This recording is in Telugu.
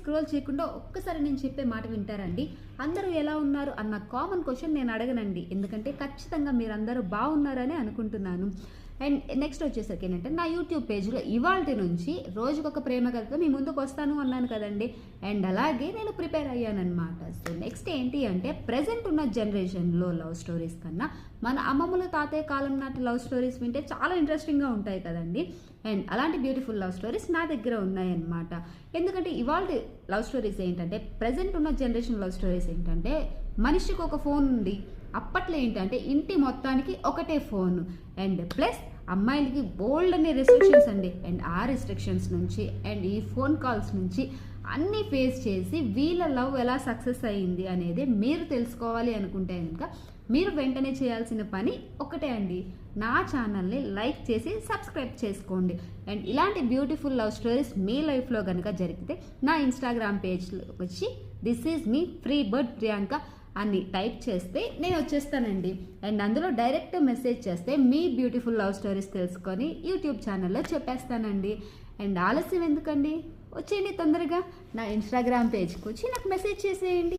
స్క్రోల్ చేయకుండా ఒక్కసారి నేను చెప్పే మాట వింటారండి? అందరూ ఎలా ఉన్నారు అన్న కామన్ క్వశ్చన్ నేను అడగనండి. ఎందుకంటే ఖచ్చితంగా మీరందరూ బాగున్నారని అనుకుంటున్నాను. అండ్ నెక్స్ట్ వచ్చేసరికి ఏంటంటే నా యూట్యూబ్ పేజ్లో ఇవాల్టి నుంచి రోజుకొక ప్రేమ కథతో మీ ముందుకు వస్తాను అన్నాను కదండి. అండ్ అలాగే నేను ప్రిపేర్ అయ్యానమాట. సో నెక్స్ట్ ఏంటి అంటే ప్రజెంట్ ఉన్న జనరేషన్లో లవ్ స్టోరీస్ కన్నా మన అమ్మమ్మల తాతయ్య కాలం నాటి లవ్ స్టోరీస్ వింటే చాలా ఇంట్రెస్టింగ్గా ఉంటాయి కదండి. అండ్ అలాంటి బ్యూటిఫుల్ లవ్ స్టోరీస్ నా దగ్గర ఉన్నాయన్నమాట. ఎందుకంటే ఇవాళ లవ్ స్టోరీస్ ఏంటంటే ప్రజెంట్ ఉన్న జనరేషన్ లవ్ స్టోరీస్ ఏంటంటే మనిషికి ఒక ఫోన్ ఉంది. అప్పట్లో ఏంటంటే ఇంటి మొత్తానికి ఒకటే ఫోన్. అండ్ ప్లస్ అమ్మాయిలకి బోల్డ్ అనే రెస్ట్రిక్షన్స్ అండి. అండ్ ఆ రెస్ట్రిక్షన్స్ నుంచి అండ్ ఈ ఫోన్ కాల్స్ నుంచి అన్నీ ఫేస్ చేసి వీళ్ళ లవ్ ఎలా సక్సెస్ అయ్యింది అనేది మీరు తెలుసుకోవాలి అనుకుంటే కనుక మీరు వెంటనే చేయాల్సిన పని ఒకటే అండి, నా ఛానల్ని లైక్ చేసి సబ్స్క్రైబ్ చేసుకోండి. అండ్ ఇలాంటి బ్యూటిఫుల్ లవ్ స్టోరీస్ మీ లైఫ్లో కనుక జరిగితే నా ఇన్స్టాగ్రామ్ పేజ్లో వచ్చి this is me free bird Priyanka అని టైప్ చేస్తే నేను వచ్చేస్తానండి. అండ్ అందులో డైరెక్ట్ మెసేజ్ చేస్తే మీ బ్యూటిఫుల్ లవ్ స్టోరీస్ తెలుసుకొని యూట్యూబ్ ఛానల్లో చెప్పేస్తానండి. అండ్ ఆలస్యం ఎందుకండి, వచ్చేయండి తొందరగా నా ఇన్స్టాగ్రామ్ పేజ్కి వచ్చి నాకు మెసేజ్ చేసేయండి.